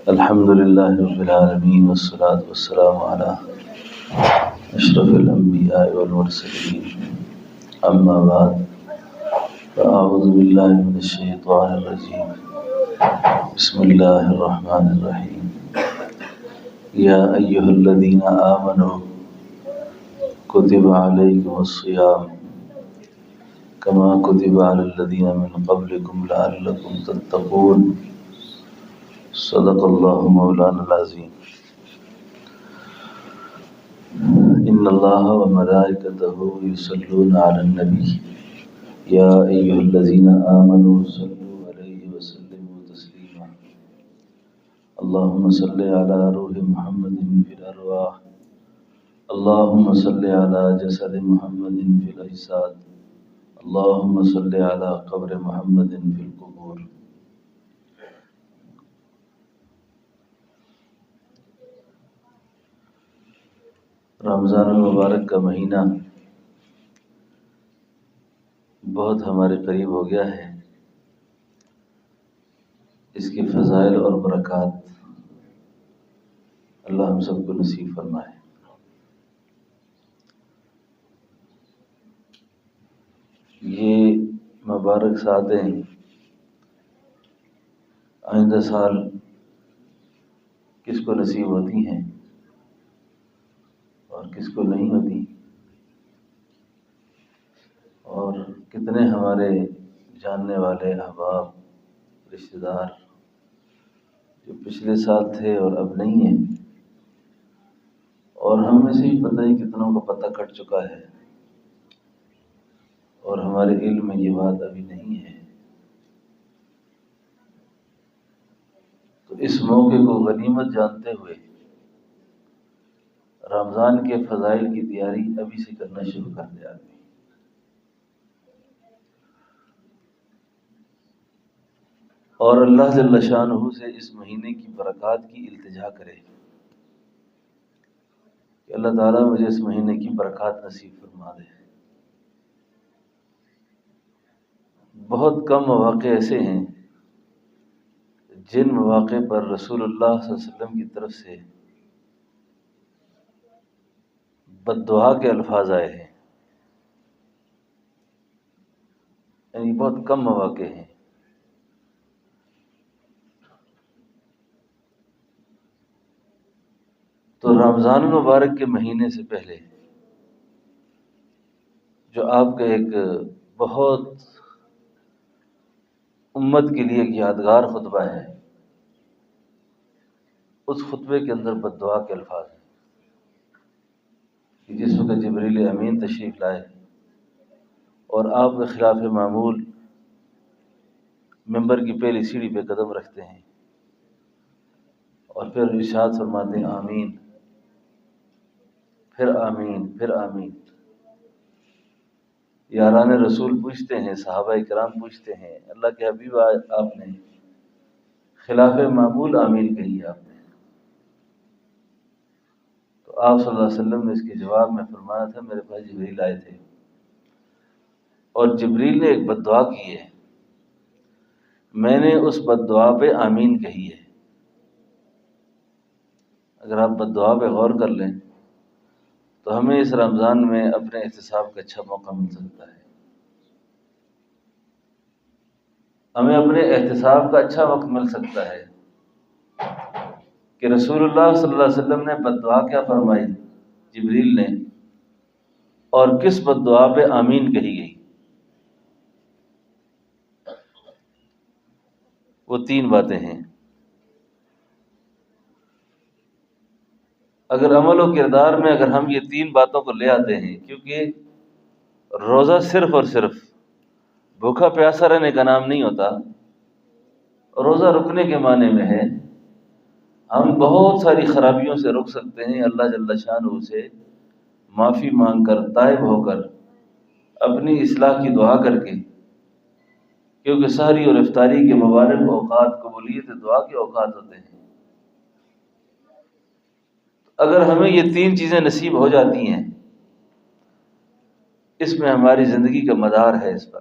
الحمد للہ رب العالمین والصلاة والسلام علی اشرف الانبیاء والمرسلین اما بعد فاعوذ باللہ من الشیطان الرجیم بسم اللہ الرحمن الرحیم یا ایہا الذین آمنوا کتب علیکم الصیام کما کتب علی الذین من قبلکم لعلکم تتقون صدق اللہ مولانا العظیم ان اللہ وملائکتہ یصلون علی النبی یا ایہا الذین آمنوا صلوا علیہ وسلموا تسلیما اللہم صل علی روح محمد فی الارواح اللہم صل علی جسد محمد فی الاجساد اللہم صل علی قبر محمد فی القبور۔ رمضان المبارک کا مہینہ بہت ہمارے قریب ہو گیا ہے۔ اس کی فضائل اور برکات اللہ ہم سب کو نصیب فرمائے۔ یہ مبارک ساعتیں آئندہ سال کس کو نصیب ہوتی ہیں اور کس کو نہیں ہوتی، اور کتنے ہمارے جاننے والے احباب رشتہ دار جو پچھلے سال تھے اور اب نہیں ہیں، اور ہم میں سے ہی پتہ ہی کتنوں کو پتہ کٹ چکا ہے اور ہمارے علم میں یہ بات ابھی نہیں ہے۔ تو اس موقع کو غنیمت جانتے ہوئے رمضان کے فضائل کی تیاری ابھی سے کرنا شروع کر دے آدمی۔ اور اللہ جل شانہ سے اس مہینے کی برکات کی التجا کرے کہ اللہ تعالیٰ مجھے اس مہینے کی برکات نصیب فرما دے۔ بہت کم مواقع ایسے ہیں جن مواقع پر رسول اللہ صلی اللہ علیہ وسلم کی طرف سے بد دعا کے الفاظ آئے ہیں، یعنی بہت کم مواقع ہیں۔ تو رمضان المبارک کے مہینے سے پہلے جو آپ کا ایک بہت امت کے لیے ایک یادگار خطبہ ہے، اس خطبے کے اندر بد دعا کے الفاظ ہیں کہ جس وقت جبریل امین تشریف لائے اور آپ کے خلاف معمول ممبر کی پہلی سیڑھی پہ قدم رکھتے ہیں اور پھر ارشاد فرماتے ہیں آمین، پھر آمین، پھر آمین۔ یاران رسول پوچھتے ہیں، صحابہ کرام پوچھتے ہیں، اللہ کے حبیب آپ نے خلاف معمول آمین کہی آپ نے، تو آپ صلی اللہ علیہ وسلم نے اس کے جواب میں فرمایا تھا میرے پاس جبریل آئے تھے اور جبریل نے ایک بد دعا کی ہے، میں نے اس بد دعا پہ آمین کہی ہے۔ اگر آپ بد دعا پہ غور کر لیں تو ہمیں اس رمضان میں اپنے احتساب کا اچھا موقع مل سکتا ہے، ہمیں اپنے احتساب کا اچھا وقت مل سکتا ہے کہ رسول اللہ صلی اللہ علیہ وسلم نے بد دعا کیا فرمائی جبریل نے، اور کس بد دعا پہ آمین کہی گئی۔ وہ تین باتیں ہیں۔ اگر عمل و کردار میں اگر ہم یہ تین باتوں کو لے آتے ہیں، کیونکہ روزہ صرف اور صرف بھوکا پیاسا رہنے کا نام نہیں ہوتا، روزہ رکنے کے معنی میں ہے ہم بہت ساری خرابیوں سے رک سکتے ہیں، اللہ جل شانہ سے معافی مانگ کر، تائب ہو کر، اپنی اصلاح کی دعا کر کے، کیونکہ سحری اور افطاری کے مبارک اوقات قبولیت دعا کے اوقات ہوتے ہیں۔ اگر ہمیں یہ تین چیزیں نصیب ہو جاتی ہیں، اس میں ہماری زندگی کا مدار ہے۔ اس پر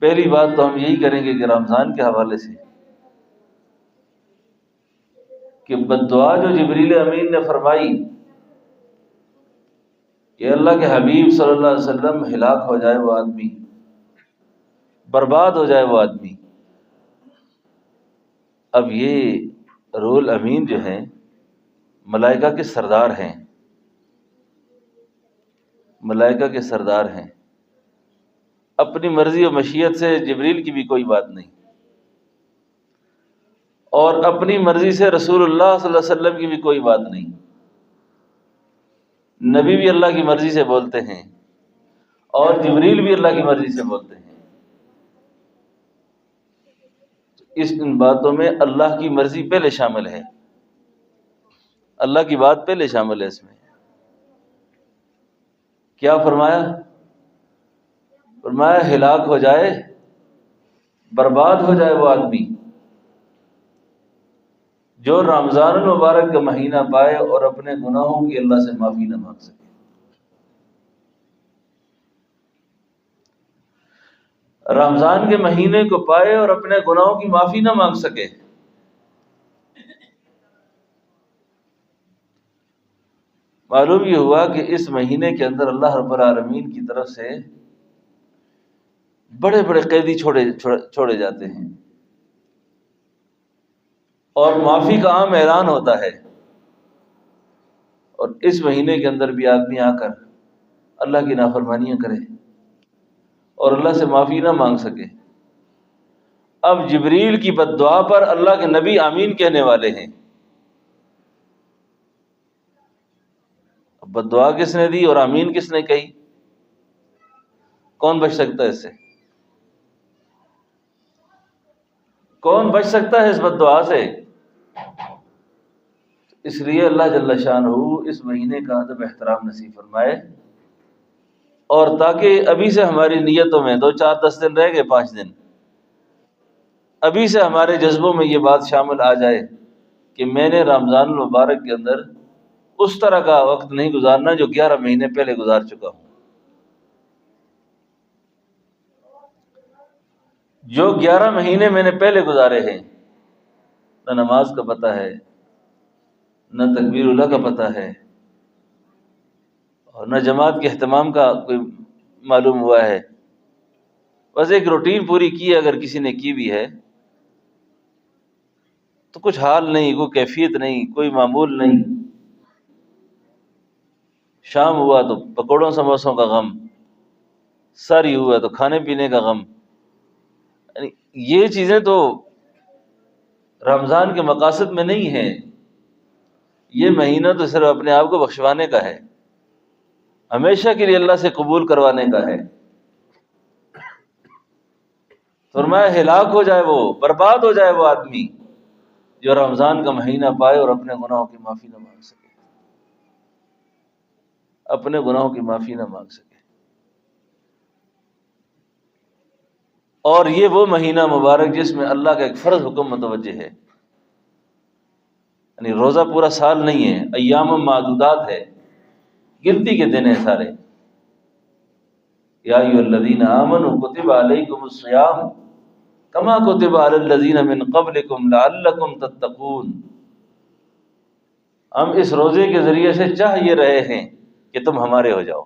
پہلی بات تو ہم یہی کریں گے کہ رمضان کے حوالے سے کہ بد دعا جو جبریل امین نے فرمائی کہ اللہ کے حبیب صلی اللہ علیہ وسلم ہلاک ہو جائے وہ آدمی، برباد ہو جائے وہ آدمی. اب یہ رول امین جو ہیں ملائکہ کے سردار ہیں، ملائکہ کے سردار ہیں. اپنی مرضی و مشیت سے جبریل کی بھی کوئی بات نہیں، اور اپنی مرضی سے رسول اللہ صلی اللہ علیہ وسلم کی بھی کوئی بات نہیں. نبی بھی اللہ کی مرضی سے بولتے ہیں اور جبریل بھی اللہ کی مرضی سے بولتے ہیں. ان باتوں میں اللہ کی مرضی پہلے شامل ہے، اللہ کی بات پہلے شامل ہے. اس میں کیا فرمایا؟ فرمایا ہلاک ہو جائے، برباد ہو جائے وہ آدمی جو رمضان المبارک کا مہینہ پائے اور اپنے گناہوں کی اللہ سے معافی نہ مانگ سکے. رمضان کے مہینے کو پائے اور اپنے گناہوں کی معافی نہ مانگ سکے. معلوم یہ ہوا کہ اس مہینے کے اندر اللہ رب العالمین کی طرف سے بڑے بڑے قیدی چھوڑے جاتے ہیں اور معافی کا عام اعلان ہوتا ہے. اور اس مہینے کے اندر بھی آدمی آ کر اللہ کی نافرمانیاں کرے اور اللہ سے معافی نہ مانگ سکے. اب جبریل کی بد دعا پر اللہ کے نبی آمین کہنے والے ہیں. بد دعا کس نے دی اور آمین کس نے کہی؟ کون بچ سکتا ہے اس سے؟ کون بچ سکتا ہے اس بد دعا سے؟ اس لیے اللہ جل شانہ اس مہینے کا ادب احترام نصیب فرمائے، اور تاکہ ابھی سے ہماری نیتوں میں 2-4-10 دن رہ گئے، 5 دن، ابھی سے ہمارے جذبوں میں یہ بات شامل آ جائے کہ میں نے رمضان المبارک کے اندر اس طرح کا وقت نہیں گزارنا جو 11 مہینے پہلے گزار چکا ہوں. جو 11 مہینے میں نے پہلے گزارے ہیں، نہ نماز کا پتہ ہے، نہ تکبیر اللہ کا پتہ ہے، اور نہ جماعت کے اہتمام کا کوئی معلوم ہوا ہے. بس ایک روٹین پوری کی ہے، اگر کسی نے کی بھی ہے تو کچھ حال نہیں، کوئی کیفیت نہیں، کوئی معمول نہیں. شام ہوا تو پکوڑوں سموسوں کا غم، ساری ہوا تو کھانے پینے کا غم. یعنی یہ چیزیں تو رمضان کے مقاصد میں نہیں ہیں. یہ مہینہ تو صرف اپنے آپ کو بخشوانے کا ہے، ہمیشہ کے لیے اللہ سے قبول کروانے کا ہے. فرمایا ہلاک ہو جائے وہ، برباد ہو جائے وہ آدمی جو رمضان کا مہینہ پائے اور اپنے گناہوں کی معافی نہ مانگ سکے، اپنے گناہوں کی معافی نہ مانگ سکے. اور یہ وہ مہینہ مبارک جس میں اللہ کا ایک فرض حکم متوجہ ہے. یعنی روزہ پورا سال نہیں ہے، ایام معدودات ہے، گنتی کے دن ہیں سارے. یا ایھا الذین آمنوا کتب علیکم الصیام کما کتب علی الذین من قبلکم لعلکم تتقون. ہم اس روزے کے ذریعے سے چاہ یہ رہے ہیں کہ تم ہمارے ہو جاؤ.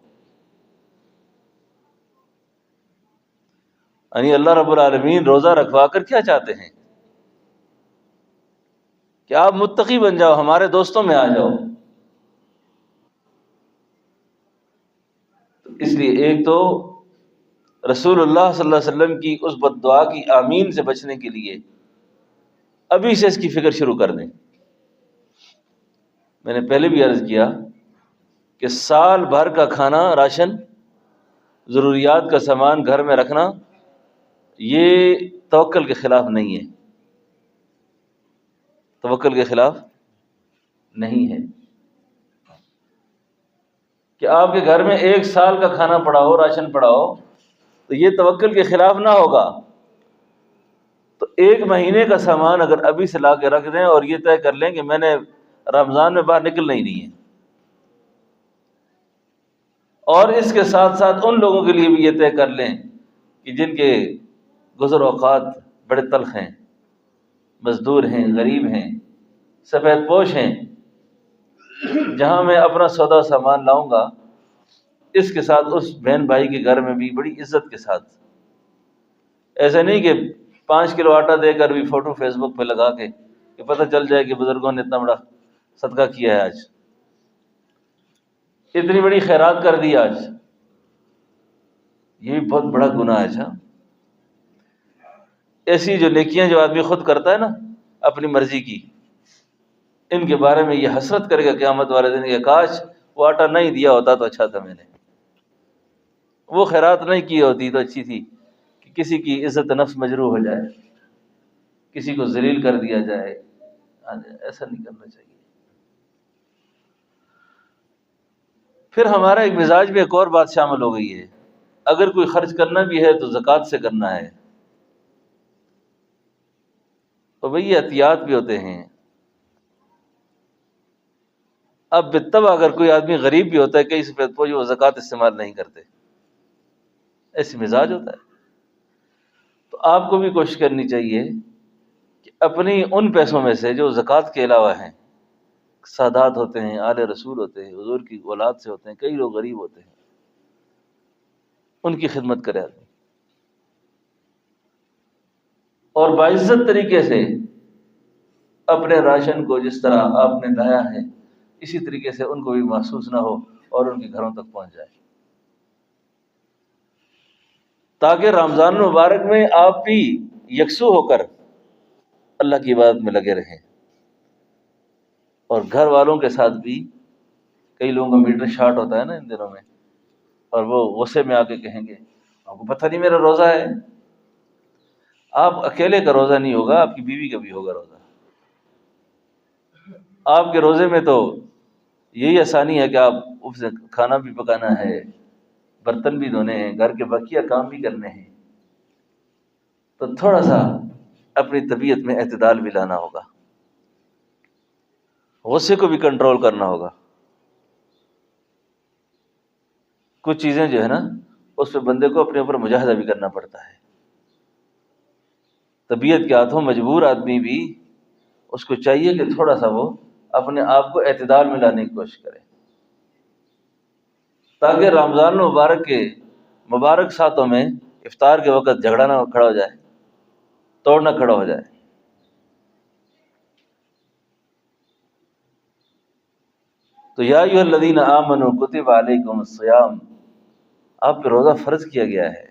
یعنی اللہ رب العالمین روزہ رکھوا کر کیا چاہتے ہیں کہ آپ متقی بن جاؤ، ہمارے دوستوں میں آ جاؤ. اس لیے ایک تو رسول اللہ صلی اللہ علیہ وسلم کی اس بد دعا کی آمین سے بچنے کے لیے ابھی سے اس کی فکر شروع کر دیں. میں نے پہلے بھی عرض کیا کہ سال بھر کا کھانا، راشن، ضروریات کا سامان گھر میں رکھنا یہ توکل کے خلاف نہیں ہے، توکل کے خلاف نہیں ہے. کہ آپ کے گھر میں 1 سال کا کھانا پڑا ہو، راشن پڑا ہو، تو یہ توکل کے خلاف نہ ہوگا. تو 1 مہینے کا سامان اگر ابھی سے لا کے رکھ دیں اور یہ طے کر لیں کہ میں نے رمضان میں باہر نکلنا ہی نہیں ہے، اور اس کے ساتھ ساتھ ان لوگوں کے لیے بھی یہ طے کر لیں کہ جن کے گزر اوقات بڑے تلخ ہیں، مزدور ہیں، غریب ہیں، سفید پوش ہیں، جہاں میں اپنا سودا سامان لاؤں گا اس کے ساتھ اس بہن بھائی کے گھر میں بھی بڑی عزت کے ساتھ، ایسا نہیں کہ 5 کلو آٹا دے کر بھی فوٹو فیس بک پہ لگا کے کہ پتہ چل جائے کہ بزرگوں نے اتنا بڑا صدقہ کیا ہے، آج اتنی بڑی خیرات کر دی آج، یہ بھی بہت بڑا گناہ ہے۔ اچھا، ایسی جو نیکیاں جو آدمی خود کرتا ہے نا اپنی مرضی کی، ان کے بارے میں یہ حسرت کرے گا قیامت والے دن کہ کاش وہ آٹا نہیں دیا ہوتا تو اچھا تھا، میں نے وہ خیرات نہیں کی ہوتی تو اچھی تھی، کہ کسی کی عزت نفس مجروح ہو جائے، کسی کو ذلیل کر دیا جائے، ایسا نہیں کرنا چاہیے۔ پھر ہمارا ایک مزاج میں ایک اور بات شامل ہو گئی ہے، اگر کوئی خرچ کرنا بھی ہے تو زکوٰۃ سے کرنا ہے، تو بھئی احتیاط بھی ہوتے ہیں۔ اب بالطبع اگر کوئی آدمی غریب بھی ہوتا ہے کئی سفید پوش، وہ زکوٰۃ استعمال نہیں کرتے، ایسی مزاج ہوتا ہے، تو آپ کو بھی کوشش کرنی چاہیے کہ اپنی ان پیسوں میں سے جو زکوٰۃ کے علاوہ ہیں، سادات ہوتے ہیں، آل رسول ہوتے ہیں، حضور کی اولاد سے ہوتے ہیں، کئی لوگ غریب ہوتے ہیں، ان کی خدمت کرے آدمی، اور باعزت طریقے سے اپنے راشن کو جس طرح آپ نے لایا ہے اسی طریقے سے ان کو بھی محسوس نہ ہو اور ان کے گھروں تک پہنچ جائے، تاکہ رمضان المبارک میں آپ بھی یکسو ہو کر اللہ کی عبادت میں لگے رہیں، اور گھر والوں کے ساتھ بھی۔ کئی لوگوں کا میٹر شارٹ ہوتا ہے نا ان دنوں میں، اور وہ غصے میں آ کے کہیں گے آپ کو پتہ نہیں میرا روزہ ہے۔ آپ اکیلے کا روزہ نہیں ہوگا، آپ کی بیوی کا بھی ہوگا روزہ۔ آپ کے روزے میں تو یہی آسانی ہے کہ آپ اس سے کھانا بھی پکانا ہے، برتن بھی دھونے ہیں، گھر کے بقیہ کام بھی کرنے ہیں، تو تھوڑا سا اپنی طبیعت میں اعتدال بھی لانا ہوگا، غصے کو بھی کنٹرول کرنا ہوگا۔ کچھ چیزیں جو ہے نا اس پہ بندے کو اپنے اوپر مجاہدہ بھی کرنا پڑتا ہے، طبیعت کے ہاتھوں مجبور آدمی بھی اس کو چاہیے کہ تھوڑا سا وہ اپنے آپ کو اعتدال میں لانے کی کوشش کرے، تاکہ رمضان المبارک کے مبارک ساتوں میں افطار کے وقت جھگڑا نہ کھڑا ہو جائے، توڑ نہ کھڑا ہو جائے۔ تو یا ایھا الذین آمنوا کتب علیکم الصیام، آپ پہ روزہ فرض کیا گیا ہے،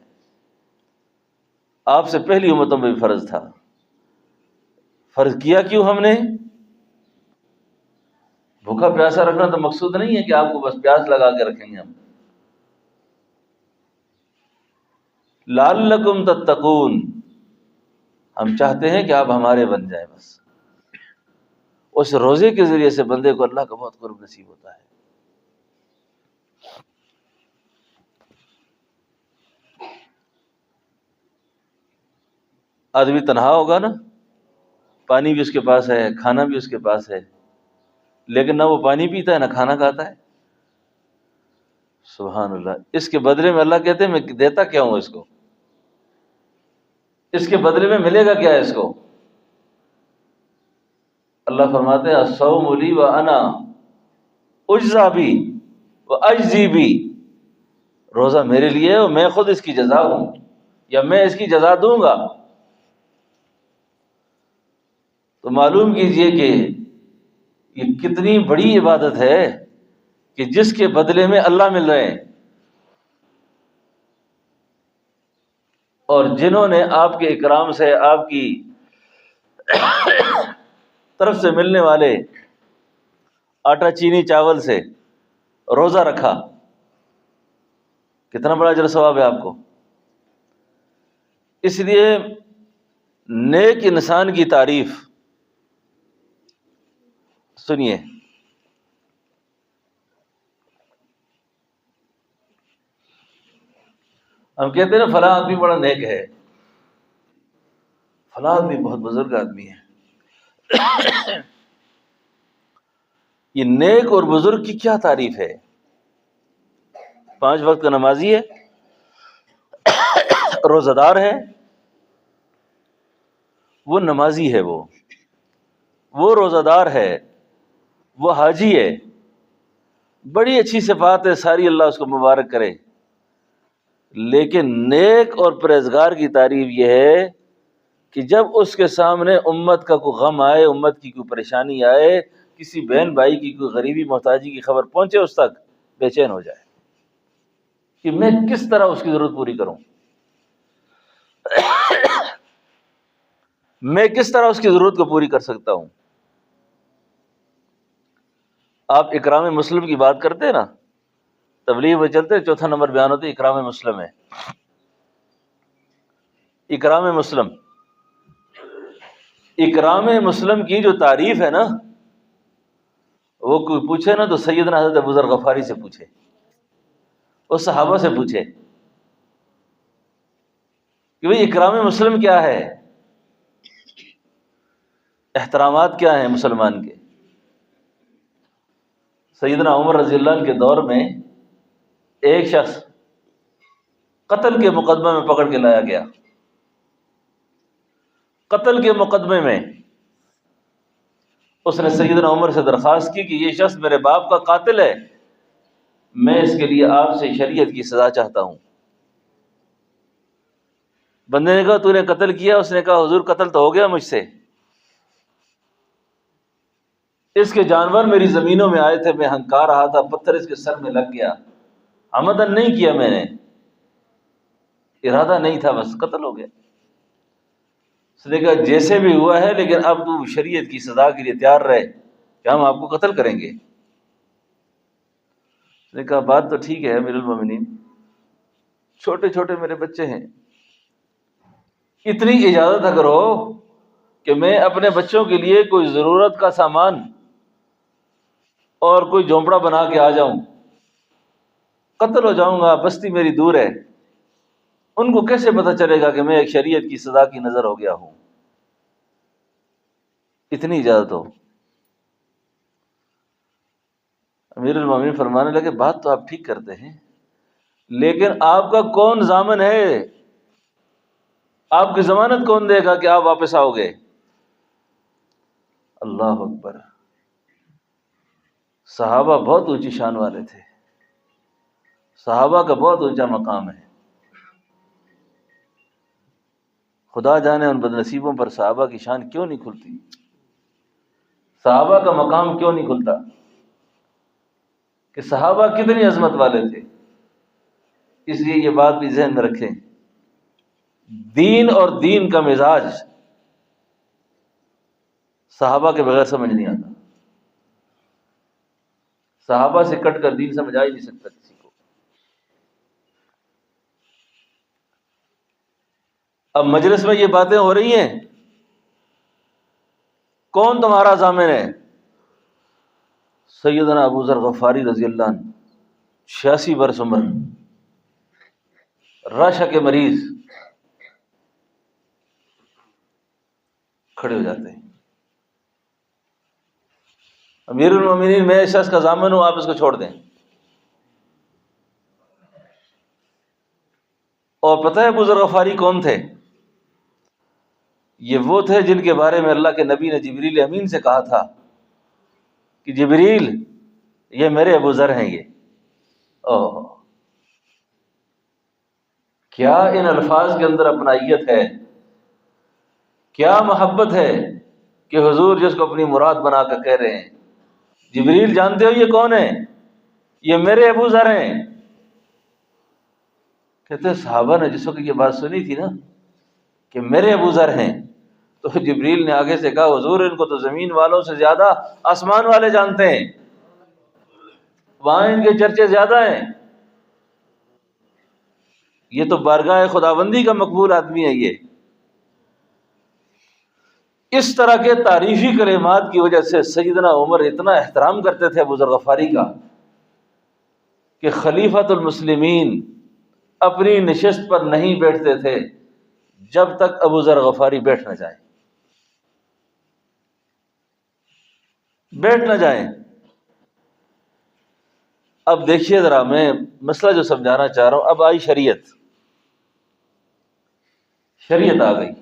آپ سے پہلی امتوں میں بھی فرض تھا۔ فرض کیا کیوں ہم نے؟ بھوکا پیاسا رکھنا تو مقصود نہیں ہے کہ آپ کو بس پیاس لگا کے رکھیں گے ہم، لعلکم تتقون، ہم چاہتے ہیں کہ آپ ہمارے بن جائیں۔ بس اس روزے کے ذریعے سے بندے کو اللہ کا بہت قرب نصیب ہوتا ہے۔ آدمی تنہا ہوگا نا، پانی بھی اس کے پاس ہے، کھانا بھی اس کے پاس ہے، لیکن نہ وہ پانی پیتا ہے نہ کھانا کھاتا ہے، سبحان اللہ۔ اس کے بدلے میں اللہ کہتے ہیں میں دیتا کیا ہوں اس کو، اس کے بدلے میں ملے گا کیا اس کو؟ اللہ فرماتے ہیں الصوم لی وانا اجزی بی واجزی بی، روزہ میرے لیے ہے اور میں خود اس کی جزا ہوں، یا میں اس کی جزا دوں گا۔ تو معلوم کیجئے کہ یہ کتنی بڑی عبادت ہے کہ جس کے بدلے میں اللہ مل رہے ہیں، اور جنہوں نے آپ کے اکرام سے، آپ کی طرف سے ملنے والے آٹا چینی چاول سے روزہ رکھا، کتنا بڑا اجر و ثواب ہے آپ کو۔ اس لیے نیک انسان کی تعریف سنیے، ہم کہتے ہیں نا فلاں آدمی بڑا نیک ہے، فلاں آدمی بہت بزرگ آدمی ہے۔ یہ نیک اور بزرگ کی کیا تعریف ہے؟ 5 وقت کا نمازی ہے، روزہ دار ہے، وہ نمازی ہے، وہ روزہ دار ہے، وہ حاجی ہے، بڑی اچھی صفات ہے ساری، اللہ اس کو مبارک کرے. لیکن نیک اور پرہیزگار کی تعریف یہ ہے کہ جب اس کے سامنے امت کا کوئی غم آئے، امت کی کوئی پریشانی آئے، کسی بہن بھائی کی کوئی غریبی محتاجی کی خبر پہنچے، اس تک بے چین ہو جائے کہ میں کس طرح اس کی ضرورت پوری کروں، میں کس طرح اس کی ضرورت کو پوری کر سکتا ہوں. آپ اکرام مسلم کی بات کرتے ہیں نا، تبلیغ میں چلتے، چوتھا نمبر بیان ہوتے اکرام مسلم ہے. اکرام مسلم، اکرام مسلم کی جو تعریف ہے نا، وہ کوئی پوچھے نا تو سیدنا حضرت ابوذر غفاری سے پوچھے، اس صحابہ سے پوچھے کہ بھئی اکرام مسلم کیا ہے، احترامات کیا ہیں مسلمان کے. سیدنا عمر رضی اللہ عنہ کے دور میں ایک شخص قتل کے مقدمے میں پکڑ کے لایا گیا. قتل کے مقدمے میں اس نے سیدنا عمر سے درخواست کی کہ یہ شخص میرے باپ کا قاتل ہے، میں اس کے لیے آپ سے شریعت کی سزا چاہتا ہوں. بندے نے کہا تو نے قتل کیا؟ اس نے کہا حضور قتل تو ہو گیا مجھ سے، اس کے جانور میری زمینوں میں آئے تھے، میں ہنکا رہا تھا، پتھر اس کے سر میں لگ گیا، عمدن نہیں کیا، میں نے ارادہ نہیں تھا، بس قتل ہو گیا. اس نے کہا جیسے بھی ہوا ہے، لیکن اب تو شریعت کی سزا کے لیے تیار رہے کہ ہم آپ کو قتل کریں گے. اس نے کہا بات تو ٹھیک ہے امیر المومنین، چھوٹے چھوٹے میرے بچے ہیں، اتنی اجازت اگر ہو کہ میں اپنے بچوں کے لیے کوئی ضرورت کا سامان اور کوئی جھونپڑا بنا کے آ جاؤں، قتل ہو جاؤں گا، بستی میری دور ہے، ان کو کیسے پتہ چلے گا کہ میں ایک شریعت کی سزا کی نظر ہو گیا ہوں، اتنی اجازت ہو. امیر المومنین فرمانے لگے بات تو آپ ٹھیک کرتے ہیں، لیکن آپ کا کون ضامن ہے، آپ کی ضمانت کون دے گا کہ آپ واپس آؤ گے؟ اللہ اکبر. صحابہ بہت اونچی شان والے تھے، صحابہ کا بہت اونچا مقام ہے. خدا جانے ان بد نصیبوں پر صحابہ کی شان کیوں نہیں کھلتی، صحابہ کا مقام کیوں نہیں کھلتا، کہ صحابہ کتنی عظمت والے تھے. اس لیے یہ بات بھی ذہن میں رکھیں، دین اور دین کا مزاج صحابہ کے بغیر سمجھ نہیں آتا. صحابہ سے کٹ کر دین سمجھ آ ہی نہیں سکتا کسی کو. اب مجلس میں یہ باتیں ہو رہی ہیں، کون تمہارا ضامن ہے؟ سیدنا ابوذر غفاری رضی اللہ عنہ، 86 برس عمر، رشح کے مریض، کھڑے ہو جاتے ہیں. امیر المومنین میں اس شخص کا ضامن ہوں، آپ اس کو چھوڑ دیں. اور پتہ ہے ابوذر غفاری کون تھے؟ یہ وہ تھے جن کے بارے میں اللہ کے نبی نے جبریل امین سے کہا تھا کہ جبریل یہ میرے ابوذر ہیں. یہ اوہ، کیا ان الفاظ کے اندر اپنائیت ہے، کیا محبت ہے کہ حضور جس کو اپنی مراد بنا کر کہہ رہے ہیں. جبریل جانتے ہو یہ کون ہے؟ یہ میرے ابوذر ہیں. کہتے ہیں صحابہ نے جس وقت یہ بات سنی تھی نا کہ میرے ابوذر ہیں، تو جبریل نے آگے سے کہا حضور ان کو تو زمین والوں سے زیادہ آسمان والے جانتے ہیں، وہاں ان کے چرچے زیادہ ہیں. یہ تو بارگاہ خداوندی کا مقبول آدمی ہے. یہ اس طرح کے تعریفی کلمات کی وجہ سے سیدنا عمر اتنا احترام کرتے تھے ابوذر غفاری کا کہ خلیفۃ المسلمین اپنی نشست پر نہیں بیٹھتے تھے جب تک ابوذر غفاری بیٹھ نہ جائیں، بیٹھ نہ جائیں. اب دیکھیے ذرا، میں مسئلہ جو سمجھانا چاہ رہا ہوں، اب آئی شریعت آ گئی.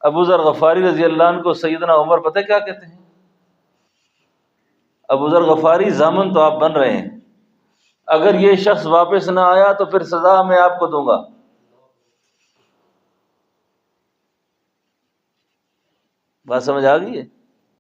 ابو ذر غفاری رضی اللہ عنہ کو سیدنا عمر پتہ کیا کہتے ہیں؟ ابو ذر غفاری ضامن تو آپ بن رہے ہیں، اگر یہ شخص واپس نہ آیا تو پھر سزا میں آپ کو دوں گا۔ بات سمجھ آ گئی ہے؟